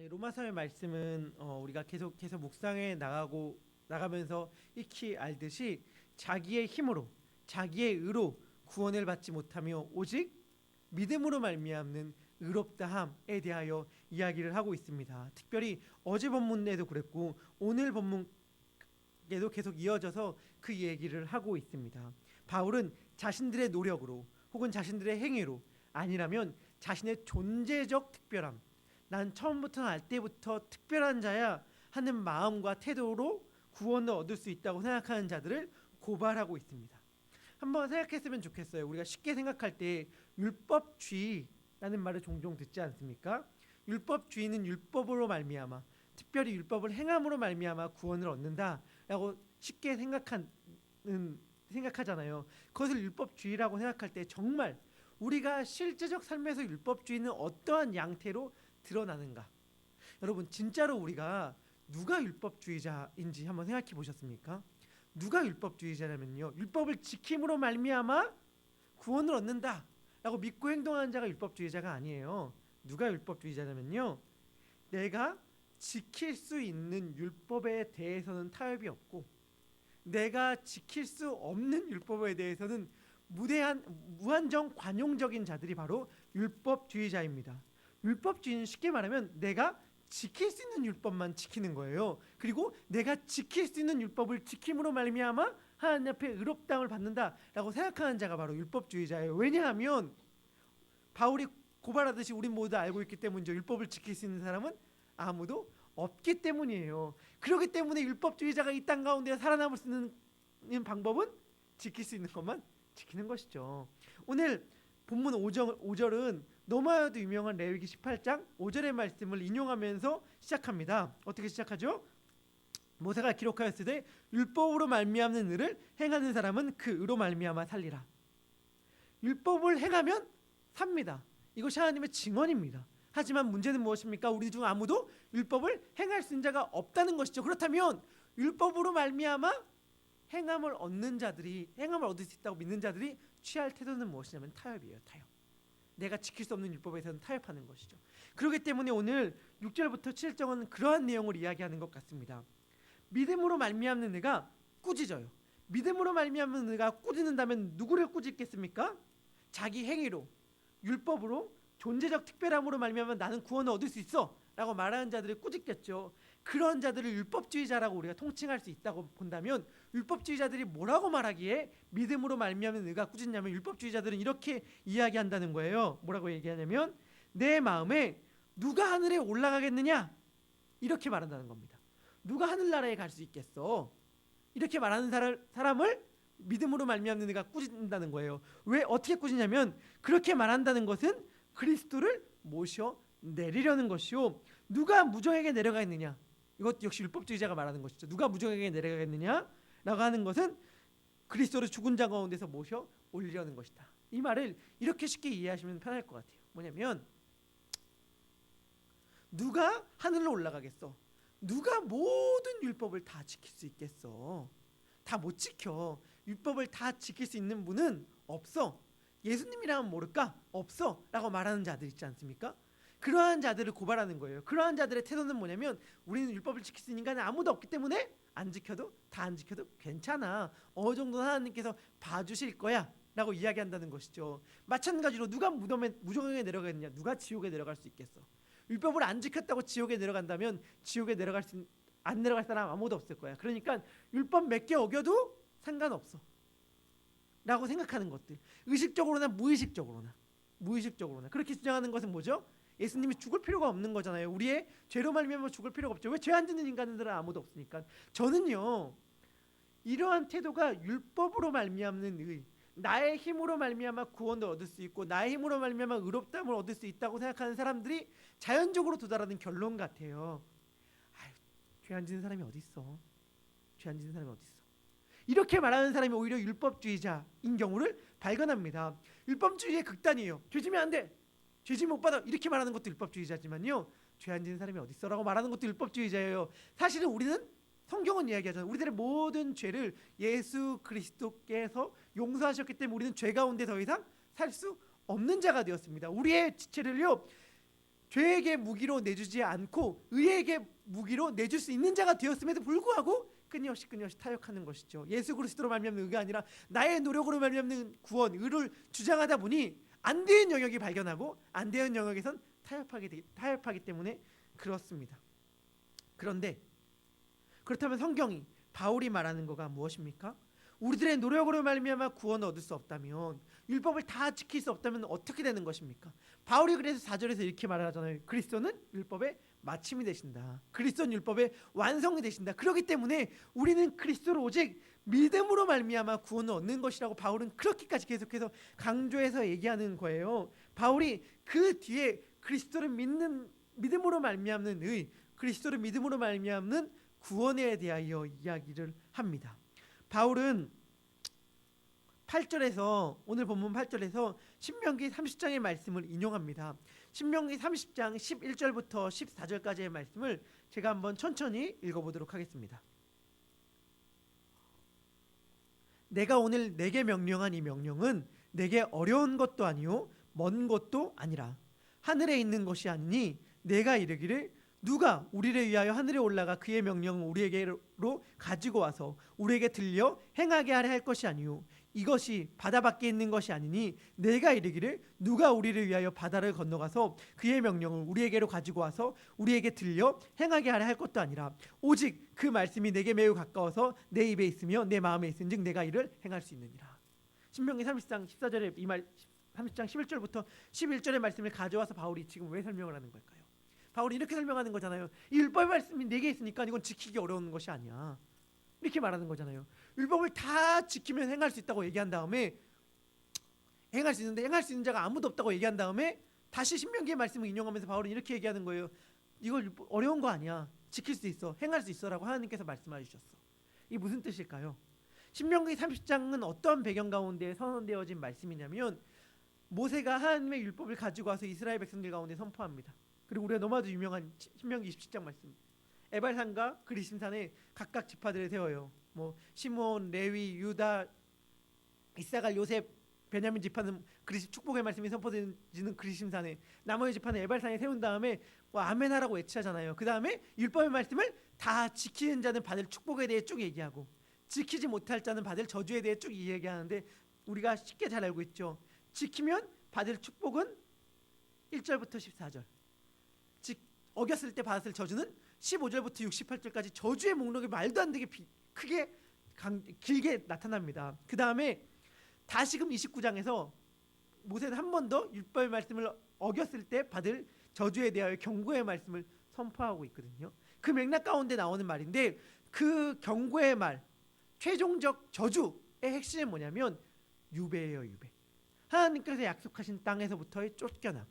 네, 로마서의 말씀은 우리가 계속 묵상해 나가면서 익히 알듯이 자기의 힘으로 자기의 의로 구원을 받지 못하며 오직 믿음으로 말미암는 의롭다함에 대하여 이야기를 하고 있습니다. 특별히 어제 본문에도 그랬고 오늘 본문에도 계속 이어져서 그 얘기를 하고 있습니다. 바울은 자신들의 노력으로 혹은 자신들의 행위로 아니라면 자신의 존재적 특별함, 난 처음부터 알 때부터 특별한 자야 하는 마음과 태도로 구원을 얻을 수 있다고 생각하는 자들을 고발하고 있습니다. 한번 생각했으면 좋겠어요. 우리가 쉽게 생각할 때 율법주의라는 말을 종종 듣지 않습니까? 율법주의는 율법으로 말미암아, 특별히 율법을 행함으로 말미암아 구원을 얻는다라고 쉽게 생각하잖아요. 그것을 율법주의라고 생각할 때 정말 우리가 실제적 삶에서 율법주의는 어떠한 양태로 드러나는가? 여러분 진짜로 우리가 누가 율법주의자인지 한번 생각해 보셨습니까? 누가 율법주의자냐면요, 율법을 지킴으로 말미암아 구원을 얻는다라고 믿고 행동하는 자가 율법주의자가 아니에요. 누가 율법주의자냐면요, 내가 지킬 수 있는 율법에 대해서는 타협이 없고 내가 지킬 수 없는 율법에 대해서는 무한정 관용적인 자들이 바로 율법주의자입니다. 율법주의는 쉽게 말하면 내가 지킬 수 있는 율법만 지키는 거예요. 그리고 내가 지킬 수 있는 율법을 지킴으로 말미암아 하나님 앞에 의롭다함을 받는다라고 생각하는 자가 바로 율법주의자예요. 왜냐하면 바울이 고발하듯이 우리 모두 알고 있기 때문이죠. 율법을 지킬 수 있는 사람은 아무도 없기 때문이에요. 그렇기 때문에 율법주의자가 이 땅 가운데 살아남을 수 있는 방법은 지킬 수 있는 것만 지키는 것이죠. 오늘 본문 5절은 너무나도 유명한 레위기 18장 5절의 말씀을 인용하면서 시작합니다. 어떻게 시작하죠? 모세가 기록하였으되 율법으로 말미암는 의를 행하는 사람은 그 의로 말미암아 살리라. 율법을 행하면 삽니다. 이것이 하나님의 증언입니다. 하지만 문제는 무엇입니까? 우리 중 아무도 율법을 행할 수 있는 자가 없다는 것이죠. 그렇다면 율법으로 말미암아 행함을 얻을 수 있다고 믿는 자들이 취할 태도는 무엇이냐면 타협이에요. 타협. 내가 지킬 수 없는 율법에서는 타협하는 것이죠. 그렇기 때문에 오늘 6절부터 7절은 그러한 내용을 이야기하는 것 같습니다. 믿음으로 말미암는 의가 꾸짖어요. 믿음으로 말미암는 의가 꾸짖는다면 누구를 꾸짖겠습니까? 자기 행위로, 율법으로, 존재적 특별함으로 말미암아 나는 구원을 얻을 수 있어 라고 말하는 자들을 꾸짖겠죠. 그런 자들을 율법주의자라고 우리가 통칭할 수 있다고 본다면, 율법주의자들이 뭐라고 말하기에 믿음으로 말미암는 의가 꾸짖냐면, 율법주의자들은 이렇게 이야기한다는 거예요. 뭐라고 얘기하냐면 내 마음에 누가 하늘에 올라가겠느냐, 이렇게 말한다는 겁니다. 누가 하늘나라에 갈 수 있겠어, 이렇게 말하는 사람을 믿음으로 말미암는 의가 꾸짖는다는 거예요. 왜 어떻게 꾸짖냐면, 그렇게 말한다는 것은 그리스도를 모셔 내리려는 것이요, 누가 무정에게 내려가겠느냐, 이것 역시 율법주의자가 말하는 것이죠. 누가 무정에게 내려가겠느냐라고 하는 것은 그리스도를 죽은 자 가운데서 모셔 올리려는 것이다. 이 말을 이렇게 쉽게 이해하시면 편할 것 같아요. 뭐냐면, 누가 하늘로 올라가겠어? 누가 모든 율법을 다 지킬 수 있겠어? 다 못 지켜. 율법을 다 지킬 수 있는 분은 없어. 예수님이라면 모를까? 없어 라고 말하는 자들 있지 않습니까? 그러한 자들을 고발하는 거예요. 그러한 자들의 태도는 뭐냐면, 우리는 율법을 지킬 수 있는 인간은 아무도 없기 때문에 안 지켜도 괜찮아, 어느 정도는 하나님께서 봐주실 거야 라고 이야기한다는 것이죠. 마찬가지로 누가 무정에 내려가겠느냐, 누가 지옥에 내려갈 수 있겠어? 율법을 안 지켰다고 지옥에 내려간다면 지옥에 안 내려갈 사람 아무도 없을 거야. 그러니까 율법 몇 개 어겨도 상관없어 라고 생각하는 것들, 의식적으로나 무의식적으로나 그렇게 주장하는 것은 뭐죠? 예수님이 죽을 필요가 없는 거잖아요. 우리의 죄로 말미암아 죽을 필요가 없죠. 왜? 죄 안 짓는 인간들은 아무도 없으니까. 저는요, 이러한 태도가 율법으로 말미암는 의, 나의 힘으로 말미암아 구원을 얻을 수 있고 나의 힘으로 말미암아 의롭다함을 얻을 수 있다고 생각하는 사람들이 자연적으로 도달하는 결론 같아요. 죄 안 짓는 사람이 어디 있어? 죄 안 짓는 사람이 어디 있어? 이렇게 말하는 사람이 오히려 율법주의자인 경우를 발견합니다. 율법주의의 극단이에요. 죄 지면 안 돼, 죄 지면 못 받아, 이렇게 말하는 것도 율법주의자지만요, 죄 안 짓는 사람이 어디 있어 라고 말하는 것도 율법주의자예요. 사실은 우리는, 성경은 이야기하잖아요. 우리들의 모든 죄를 예수 그리스도께서 용서하셨기 때문에 우리는 죄 가운데 더 이상 살 수 없는 자가 되었습니다. 우리의 지체를요, 죄에게 무기로 내주지 않고 의에게 무기로 내줄 수 있는 자가 되었음에도 불구하고 끊임없이 타협하는 것이죠. 예수 그리스도로 말미암는 의가 아니라 나의 노력으로 말미암는 구원, 의를 주장하다 보니 안 되는 영역이 발견하고 안 되는 영역에선 타협하기 때문에 그렇습니다. 그런데 그렇다면 성경이 바울이 말하는 거가 무엇입니까? 우리들의 노력으로 말미암아 구원을 얻을 수 없다면, 율법을 다 지킬 수 없다면 어떻게 되는 것입니까? 바울이 그래서 4절에서 이렇게 말하잖아요. 그리스도는 율법의 마침이 되신다. 그리스도는 율법의 완성이 되신다. 그렇기 때문에 우리는 그리스도를 오직 믿음으로 말미암아 구원을 얻는 것이라고 바울은 그렇게까지 계속해서 강조해서 얘기하는 거예요. 바울이 그 뒤에 그리스도를 믿음으로 말미암는 의, 그리스도를 믿음으로 말미암는 구원에 대하여 이야기를 합니다. 바울은 8절에서, 오늘 본문 8절에서 신명기 30장의 말씀을 인용합니다. 신명기 30장 11절부터 14절까지의 말씀을 제가 한번 천천히 읽어보도록 하겠습니다. 내가 오늘 내게 명령한 이 명령은 내게 어려운 것도 아니요 먼 것도 아니라 하늘에 있는 것이 아니니 내가 이르기를 누가 우리를 위하여 하늘에 올라가 그의 명령을 우리에게로 가지고 와서 우리에게 들려 행하게 하려 할 것이 아니요 이것이 바다 밖에 있는 것이 아니니 내가 이르기를 누가 우리를 위하여 바다를 건너가서 그의 명령을 우리에게로 가지고 와서 우리에게 들려 행하게 하려 할 것도 아니라 오직 그 말씀이 내게 매우 가까워서 내 입에 있으며 내 마음에 있은즉 내가 이를 행할 수 있느니라. 신명기 30장 14절에 이 말 30장 11절부터 11절의 말씀을 가져와서 바울이 지금 왜 설명을 하는 걸까요? 바울이 이렇게 설명하는 거잖아요. 이 율법의 말씀이 내게 있으니까 이건 지키기 어려운 것이 아니야. 이렇게 말하는 거잖아요. 율법을 다 지키면 행할 수 있다고 얘기한 다음에, 행할 수 있는데 행할 수 있는 자가 아무도 없다고 얘기한 다음에 다시 신명기의 말씀을 인용하면서 바울은 이렇게 얘기하는 거예요. 이거 어려운 거 아니야. 지킬 수 있어. 행할 수 있어라고 하나님께서 말씀해 주셨어. 이게 무슨 뜻일까요? 신명기 30장은 어떤 배경 가운데 선언되어진 말씀이냐면 모세가 하나님의 율법을 가지고 와서 이스라엘 백성들 가운데 선포합니다. 그리고 우리가 너무나도 유명한 신명기 27장 말씀, 에발산과 그리심산에 각각 지파들을 세워요. 뭐 시므온, 레위, 유다, 이사갈, 요셉, 베냐민 지파는 축복의 말씀이 선포되는 그리심산에, 나머지 지파는 에발산에 세운 다음에 뭐 아멘하라고 외치잖아요. 그 다음에 율법의 말씀을 다 지키는 자는 받을 축복에 대해 쭉 얘기하고 지키지 못할 자는 받을 저주에 대해 쭉 얘기하는데, 우리가 쉽게 잘 알고 있죠. 지키면 받을 축복은 1절부터 14절, 어겼을 때 받았을 저주는 15절부터 68절까지 저주의 목록이 말도 안 되게 크게 길게 나타납니다. 그 다음에 다시금 29장에서 모세는 한 번 더 율법의 말씀을 어겼을 때 받을 저주에 대하여 경고의 말씀을 선포하고 있거든요. 그 맥락 가운데 나오는 말인데, 그 경고의 말, 최종적 저주의 핵심은 뭐냐면 유배예요. 유배. 하나님께서 약속하신 땅에서부터의 쫓겨남,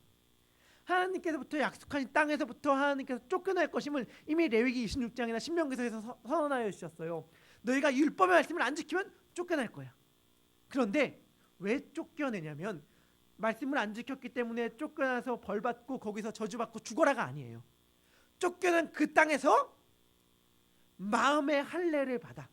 하나님께서부터 약속하신 땅에서부터 하나님께서 쫓겨날 것임을 이미 레위기 26장이나 신명기서에서 선언하여 주셨어요. 너희가 율법의 말씀을 안 지키면 쫓겨날 거야. 그런데 왜 쫓겨내냐면 말씀을 안 지켰기 때문에 쫓겨나서 벌받고 거기서 저주받고 죽어라가 아니에요. 쫓겨난 그 땅에서 마음의 할례를 받아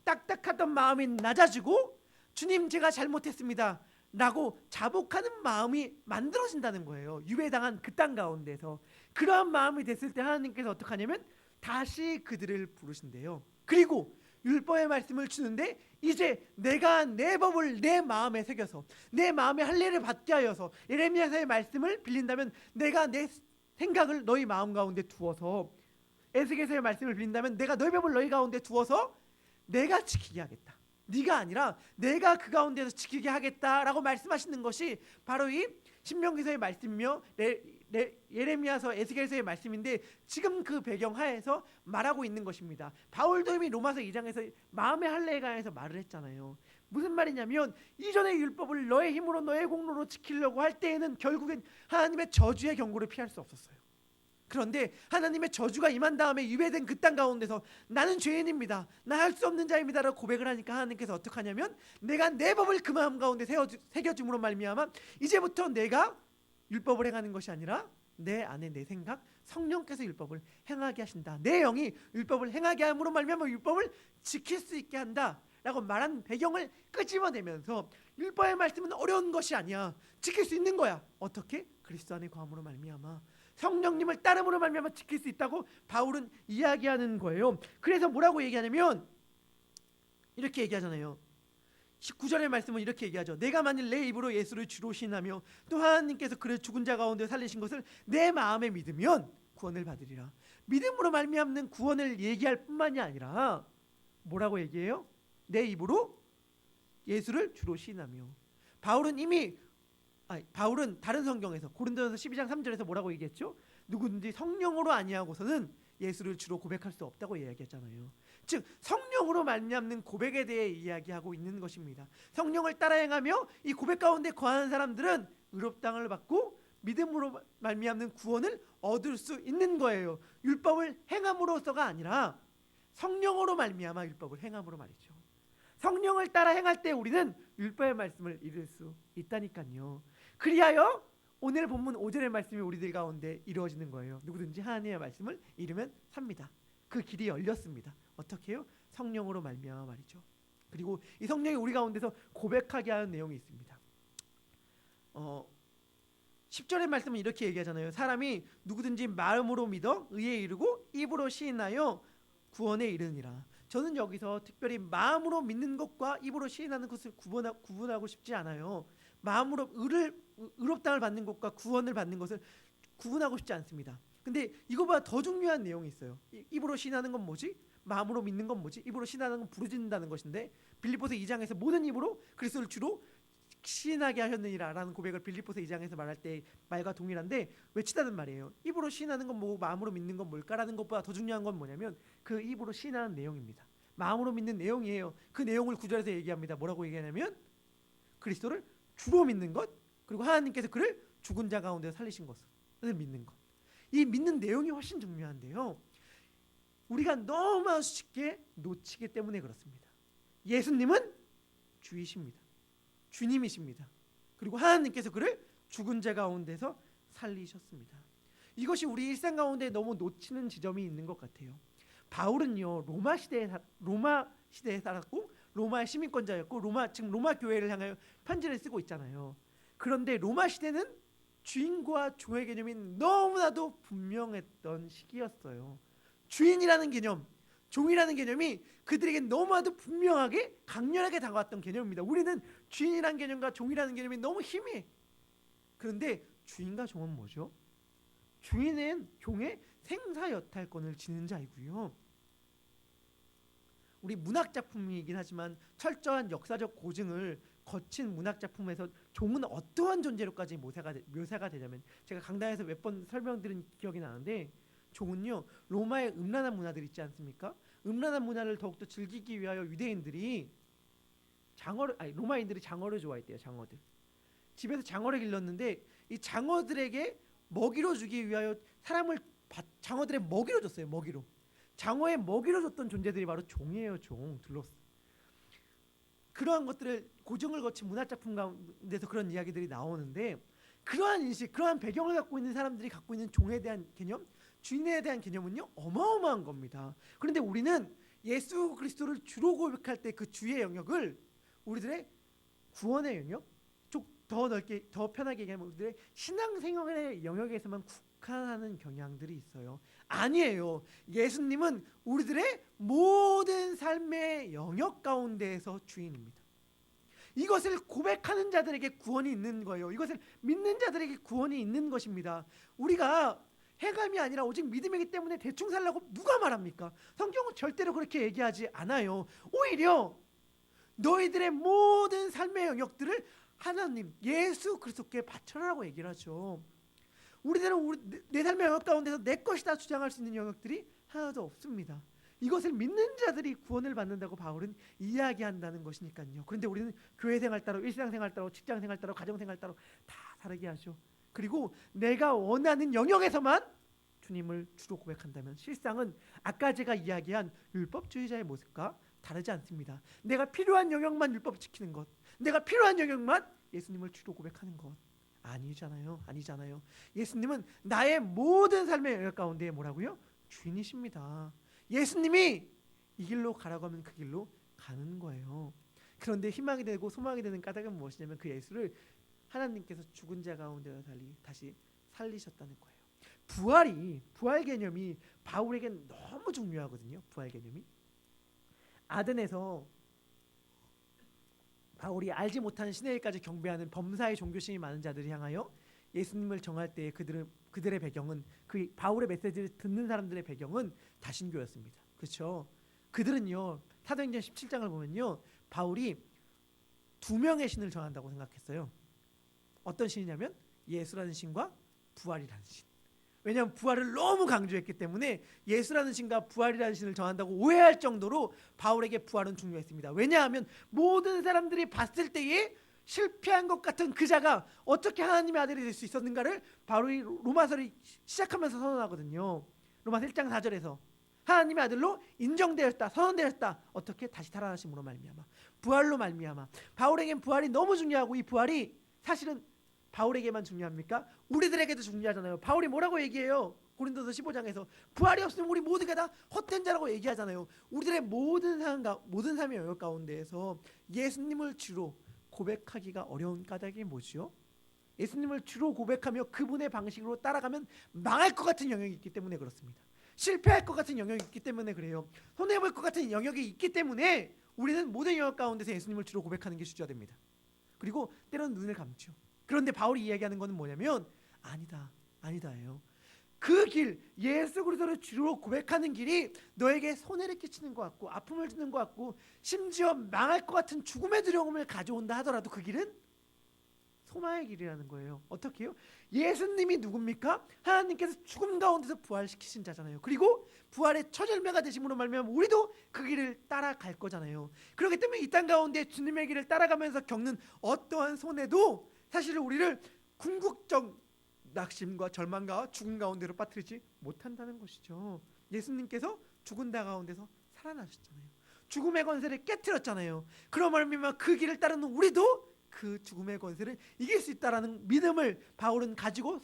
딱딱하던 마음이 낮아지고 주님 제가 잘못했습니다 라고 자복하는 마음이 만들어진다는 거예요. 유배당한 그 땅 가운데서. 그러한 마음이 됐을 때 하나님께서 어떻게 하냐면 다시 그들을 부르신대요. 그리고 율법의 말씀을 주는데 이제 내가 내 법을 내 마음에 새겨서 내 마음에 할례를 받게 하여서, 예레미야서의 말씀을 빌린다면 내가 내 생각을 너희 마음 가운데 두어서, 에스겔서의 말씀을 빌린다면 내가 너희 법을 너희 가운데 두어서 내가 지키게 하겠다. 네가 아니라 내가 그 가운데서 지키게 하겠다라고 말씀하시는 것이 바로 이 신명기서의 말씀이며 예레미야서, 에스겔서의 말씀인데, 지금 그 배경 하에서 말하고 있는 것입니다. 바울도 이미 로마서 2장에서 마음의 할례에 관해서 말을 했잖아요. 무슨 말이냐면 이전의 율법을 너의 힘으로 너의 공로로 지키려고 할 때에는 결국엔 하나님의 저주의 경고를 피할 수 없었어요. 그런데 하나님의 저주가 임한 다음에 유배된 그 땅 가운데서 나는 죄인입니다, 나 할 수 없는 자입니다 라고 고백을 하니까 하나님께서 어떻게 하냐면 내가 내 법을 그 마음 가운데 새겨줌으로 말미암아 이제부터 내가 율법을 행하는 것이 아니라 내 안에 내 생각, 성령께서 율법을 행하게 하신다. 내 영이 율법을 행하게 함으로 말미암아 율법을 지킬 수 있게 한다 라고 말한 배경을 끄집어내면서 율법의 말씀은 어려운 것이 아니야, 지킬 수 있는 거야. 어떻게? 그리스도 안에 거함으로 말미암아 성령님을 따름으로 말미암아 지킬 수 있다고 바울은 이야기하는 거예요. 그래서 뭐라고 얘기하냐면 이렇게 얘기하잖아요. 19절의 말씀은 이렇게 얘기하죠. 내가 만일 내 입으로 예수를 주로 시인하며 또 하나님께서 그를 죽은 자 가운데 살리신 것을 내 마음에 믿으면 구원을 받으리라. 믿음으로 말미암는 구원을 얘기할 뿐만이 아니라 뭐라고 얘기해요? 내 입으로 예수를 주로 시인하며. 바울은 다른 성경에서 고린도전서 12장 3절에서 뭐라고 얘기했죠? 누구든지 성령으로 아니하고서는 예수를 주로 고백할 수 없다고 이야기했잖아요. 즉 성령으로 말미암는 고백에 대해 이야기하고 있는 것입니다. 성령을 따라 행하며 이 고백 가운데 거하는 사람들은 의롭다함을 받고 믿음으로 말미암는 구원을 얻을 수 있는 거예요. 율법을 행함으로써가 아니라 성령으로 말미암아 율법을 행함으로 말이죠. 성령을 따라 행할 때 우리는 율법의 말씀을 이룰 수 있다니까요. 그리하여 오늘 본문 5절의 말씀이 우리들 가운데 이루어지는 거예요. 누구든지 하나님의 말씀을 이루면 삽니다. 그 길이 열렸습니다. 어떻게 해요? 성령으로 말미암아 말이죠. 그리고 이 성령이 우리 가운데서 고백하게 하는 내용이 있습니다. 10절의 말씀은 이렇게 얘기하잖아요. 사람이 누구든지 마음으로 믿어 의에 이르고 입으로 시인하여 구원에 이르니라. 저는 여기서 특별히 마음으로 믿는 것과 입으로 시인하는 것을 구분하고 싶지 않아요. 마음으로 의롭다함을 받는 것과 구원을 받는 것을 구분하고 싶지 않습니다. 근데 이거보다 더 중요한 내용이 있어요. 입으로 시인하는 건 뭐지? 마음으로 믿는 건 뭐지? 입으로 시인하는 건 부르짖는다는 것인데 빌립보서 2장에서 모든 입으로 그리스도를 주로 시인하게 하셨느니라 라는 고백을 빌립보서 2장에서 말할 때 말과 동일한데 외치다는 말이에요. 입으로 시인하는 건 뭐고 마음으로 믿는 건 뭘까라는 것보다 더 중요한 건 뭐냐면 그 입으로 시인하는 내용입니다. 마음으로 믿는 내용이에요. 그 내용을 9절에서 얘기합니다. 뭐라고 얘기하냐면 그리스도를 주로 믿는 것, 그리고 하나님께서 그를 죽은 자 가운데 살리신 것을 믿는 것. 이 믿는 내용이 훨씬 중요한데요. 우리가 너무 쉽게 놓치기 때문에 그렇습니다. 예수님은 주이십니다. 주님이십니다. 그리고 하나님께서 그를 죽은 자 가운데서 살리셨습니다. 이것이 우리 일상 가운데 너무 놓치는 지점이 있는 것 같아요. 바울은요 로마 시대에 살았고 로마의 시민권자였고 지금 로마 교회를 향하여 편지를 쓰고 있잖아요. 그런데 로마 시대는 주인과 종의 개념이 너무나도 분명했던 시기였어요. 주인이라는 개념, 종이라는 개념이 그들에게 너무나도 분명하게 강렬하게 다가왔던 개념입니다. 우리는 주인이라는 개념과 종이라는 개념이 너무 희미해. 그런데 주인과 종은 뭐죠? 주인은 종의 생사여탈권을 지닌 자이고요. 우리 문학작품이긴 하지만 철저한 역사적 고증을 거친 문학작품에서 종은 어떠한 존재로까지 묘사가 되냐면 제가 강단에서 몇 번 설명드린 기억이 나는데 종은요 로마의 음란한 문화들 있지 않습니까? 음란한 문화를 더욱더 즐기기 위하여 로마인들이 장어를 좋아했대요. 장어들. 집에서 장어를 길렀는데 이 장어들에게 먹이로 주기 위하여 장어들의 먹이로 줬어요. 먹이로. 장어의 먹이로 줬던 존재들이 바로 종이에요. 둘로스. 그러한 것들을 고증을 거친 문화작품 가운데서 그런 이야기들이 나오는데 그러한 인식, 그러한 배경을 갖고 있는 사람들이 갖고 있는 종에 대한 개념, 주인에 대한 개념은요 어마어마한 겁니다. 그런데 우리는 예수 그리스도를 주로 고백할 때 그 주의 영역을 우리들의 구원의 영역, 더 넓게 더 편하게 얘기하면 우리들의 신앙생활의 영역에서만 국한하는 경향들이 있어요. 아니에요. 예수님은 우리들의 모든 삶의 영역 가운데에서 주인입니다. 이것을 고백하는 자들에게 구원이 있는 거예요. 이것을 믿는 자들에게 구원이 있는 것입니다. 우리가 해감이 아니라 오직 믿음이기 때문에 대충 살라고 누가 말합니까? 성경은 절대로 그렇게 얘기하지 않아요. 오히려 너희들의 모든 삶의 영역들을 하나님 예수 그리스도께 바쳐라라고 얘기를 하죠. 우리들은 내 삶의 영역 가운데서 내 것이다 주장할 수 있는 영역들이 하나도 없습니다. 이것을 믿는 자들이 구원을 받는다고 바울은 이야기한다는 것이니까요. 그런데 우리는 교회 생활 따로, 일상생활 따로, 직장생활 따로, 가정생활 따로 다 다르게 하죠. 그리고 내가 원하는 영역에서만 주님을 주로 고백한다면 실상은 아까 제가 이야기한 율법주의자의 모습과 다르지 않습니다. 내가 필요한 영역만 율법 지키는 것, 내가 필요한 영역만 예수님을 주로 고백하는 것 아니잖아요. 예수님은 나의 모든 삶의 영역 가운데 뭐라고요? 주인이십니다. 예수님이 이 길로 가라고 하면 그 길로 가는 거예요. 그런데 희망이 되고 소망이 되는 까닭은 무엇이냐면 그 예수를 하나님께서 죽은 자 가운데서 다시 살리셨다는 거예요. 부활 개념이 바울에겐 너무 중요하거든요. 부활 개념이. 아덴에서 바울이 알지 못하는 신의 일까지 경배하는 범사의 종교심이 많은 자들을 향하여 예수님을 정할 때 그들의 배경은, 그 바울의 메시지를 듣는 사람들의 배경은 다신교였습니다. 그렇죠? 그들은요, 사도행전 17장을 보면요, 바울이 두 명의 신을 전한다고 생각했어요. 어떤 신이냐면 예수라는 신과 부활이라는 신. 왜냐하면 부활을 너무 강조했기 때문에 예수라는 신과 부활이라는 신을 전한다고 오해할 정도로 바울에게 부활은 중요했습니다. 왜냐하면 모든 사람들이 봤을 때에 실패한 것 같은 그 자가 어떻게 하나님의 아들이 될 수 있었는가를 바울이 로마서를 시작하면서 선언하거든요. 로마서 1장 4절에서 하나님의 아들로 인정되었다, 선언되었다. 어떻게? 다시 살아나심으로 말미암아, 부활로 말미암아. 바울에겐 부활이 너무 중요하고, 이 부활이 사실은 바울에게만 중요합니까? 우리들에게도 중요하잖아요. 바울이 뭐라고 얘기해요? 고린도서 15장에서 부활이 없으면 우리 모두가 다 헛된 자라고 얘기하잖아요. 우리들의 모든 삶의 영역 가운데에서 예수님을 주로 고백하기가 어려운 까닭이 뭐지요? 예수님을 주로 고백하며 그분의 방식으로 따라가면 망할 것 같은 영역이 있기 때문에 그렇습니다. 실패할 것 같은 영역이 있기 때문에 그래요. 손해볼 것 같은 영역이 있기 때문에 우리는 모든 영역 가운데서 예수님을 주로 고백하는 게 주저됩니다. 그리고 때로는 눈을 감죠. 그런데 바울이 이야기하는 것은 뭐냐면 아니다예요. 그 길, 예수 그리스도를 주로 고백하는 길이 너에게 손해를 끼치는 것 같고 아픔을 주는 것 같고 심지어 망할 것 같은 죽음의 두려움을 가져온다 하더라도 그 길은 소망의 길이라는 거예요. 어떻게 해요? 예수님이 누굽니까? 하나님께서 죽음 가운데서 부활시키신 자잖아요. 그리고 부활의 첫 열매가 되심으로 말미암아 우리도 그 길을 따라갈 거잖아요. 그렇기 때문에 이 땅 가운데 주님의 길을 따라가면서 겪는 어떠한 손해도 사실 우리를 궁극적 낙심과 절망과 죽음 가운데로 빠뜨리지 못한다는 것이죠. 예수님께서 죽은 자 가운데서 살아나셨잖아요. 죽음의 권세를 깨뜨렸잖아요. 그런 말미암아 그 길을 따르는 우리도 그 죽음의 권세를 이길 수 있다라는 믿음을 바울은 가지고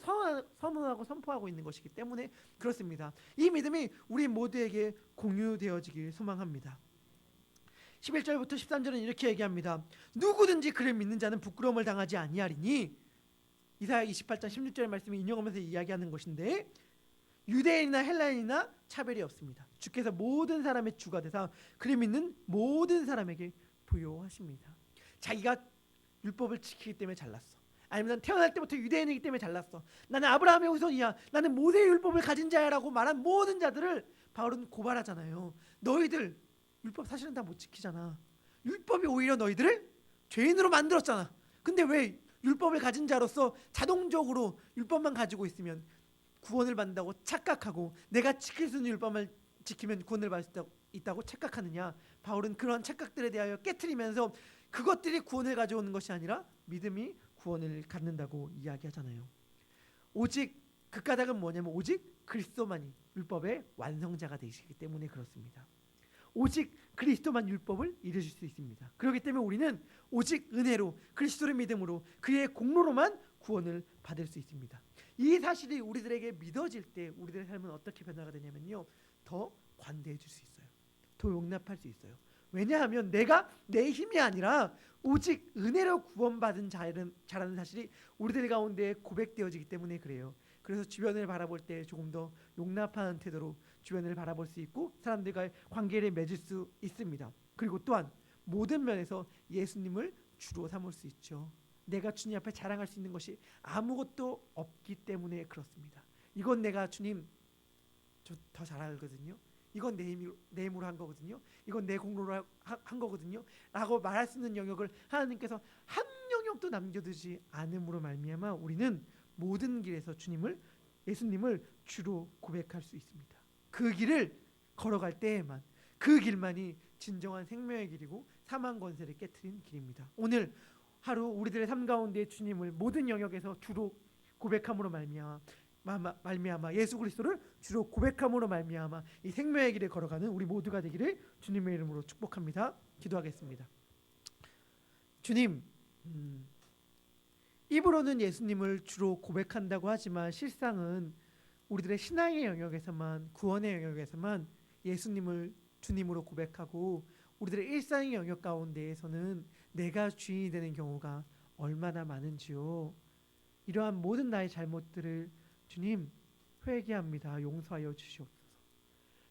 선언하고 선포하고 있는 것이기 때문에 그렇습니다. 이 믿음이 우리 모두에게 공유되어지길 소망합니다. 11절부터 13절은 이렇게 얘기합니다. 누구든지 그를 믿는 자는 부끄러움을 당하지 아니하리니, 이사야 28장 16절 말씀을 인용하면서 이야기하는 것인데, 유대인이나 헬라인이나 차별이 없습니다. 주께서 모든 사람의 주가 되사 그를 믿는 모든 사람에게 부요하십니다. 자기가 율법을 지키기 때문에 잘났어, 아니면 난 태어날 때부터 유대인이기 때문에 잘났어, 나는 아브라함의 후손이야, 나는 모세의 율법을 가진 자야라고 말한 모든 자들을 바울은 고발하잖아요. 너희들 율법 사실은 다 못 지키잖아. 율법이 오히려 너희들을 죄인으로 만들었잖아. 근데 왜 율법을 가진 자로서 자동적으로 율법만 가지고 있으면 구원을 받는다고 착각하고 내가 지킬 수 있는 율법만 지키면 구원을 받을 수 있다고 착각하느냐? 바울은 그런 착각들에 대하여 깨트리면서 그것들이 구원을 가져오는 것이 아니라 믿음이 구원을 갖는다고 이야기하잖아요. 오직 그 까닭은 뭐냐면 오직 그리스도만이 율법의 완성자가 되시기 때문에 그렇습니다. 오직 그리스도만 율법을 이루실 수 있습니다. 그렇기 때문에 우리는 오직 은혜로 그리스도를 믿음으로 그의 공로로만 구원을 받을 수 있습니다. 이 사실이 우리들에게 믿어질 때 우리들의 삶은 어떻게 변화가 되냐면요, 더 관대해 줄 수 있어요. 더 용납할 수 있어요. 왜냐하면 내가 내 힘이 아니라 오직 은혜로 구원받은 자라는 사실이 우리들 가운데 고백되어지기 때문에 그래요. 그래서 주변을 바라볼 때 조금 더 용납하는 태도로 주변을 바라볼 수 있고 사람들과의 관계를 맺을 수 있습니다. 그리고 또한 모든 면에서 예수님을 주로 삼을 수 있죠. 내가 주님 앞에 자랑할 수 있는 것이 아무것도 없기 때문에 그렇습니다. 이건 내가 주님 저 더 잘 알거든요. 이건 내 힘으로 한 거거든요. 이건 내 공로로 한 거거든요. 라고 말할 수 있는 영역을 하나님께서 한 영역도 남겨두지 않음으로 말미암아 우리는 모든 길에서 예수님을 주로 고백할 수 있습니다. 그 길을 걸어갈 때에만, 그 길만이 진정한 생명의 길이고 사망 권세를 깨트린 길입니다. 오늘 하루 우리들의 삶 가운데 주님을 모든 영역에서 주로 고백함으로 말미암아 예수 그리스도를 주로 고백함으로 말미암아 이 생명의 길을 걸어가는 우리 모두가 되기를 주님의 이름으로 축복합니다. 기도하겠습니다. 주님, 입으로는 예수님을 주로 고백한다고 하지만 실상은 우리들의 신앙의 영역에서만, 구원의 영역에서만 예수님을 주님으로 고백하고 우리들의 일상의 영역 가운데에서는 내가 주인이 되는 경우가 얼마나 많은지요. 이러한 모든 나의 잘못들을 주님 회개합니다. 용서하여 주시옵소서.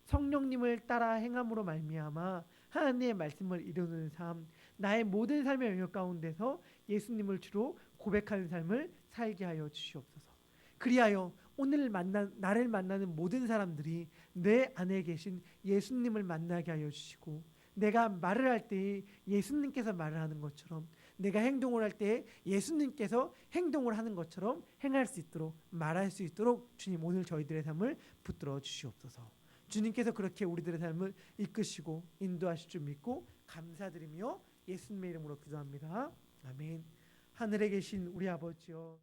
성령님을 따라 행함으로 말미암아 하나님의 말씀을 이루는 삶, 나의 모든 삶의 영역 가운데서 예수님을 주로 고백하는 삶을 살게 하여 주시옵소서. 그리하여 오늘 나를 만나는 모든 사람들이 내 안에 계신 예수님을 만나게 하여 주시고, 내가 말을 할 때 예수님께서 말을 하는 것처럼, 내가 행동을 할 때 예수님께서 행동을 하는 것처럼 행할 수 있도록, 말할 수 있도록 주님 오늘 저희들의 삶을 붙들어 주시옵소서. 주님께서 그렇게 우리들의 삶을 이끄시고 인도하실 줄 믿고 감사드리며 예수님의 이름으로 기도합니다. 아멘. 하늘에 계신 우리 아버지여,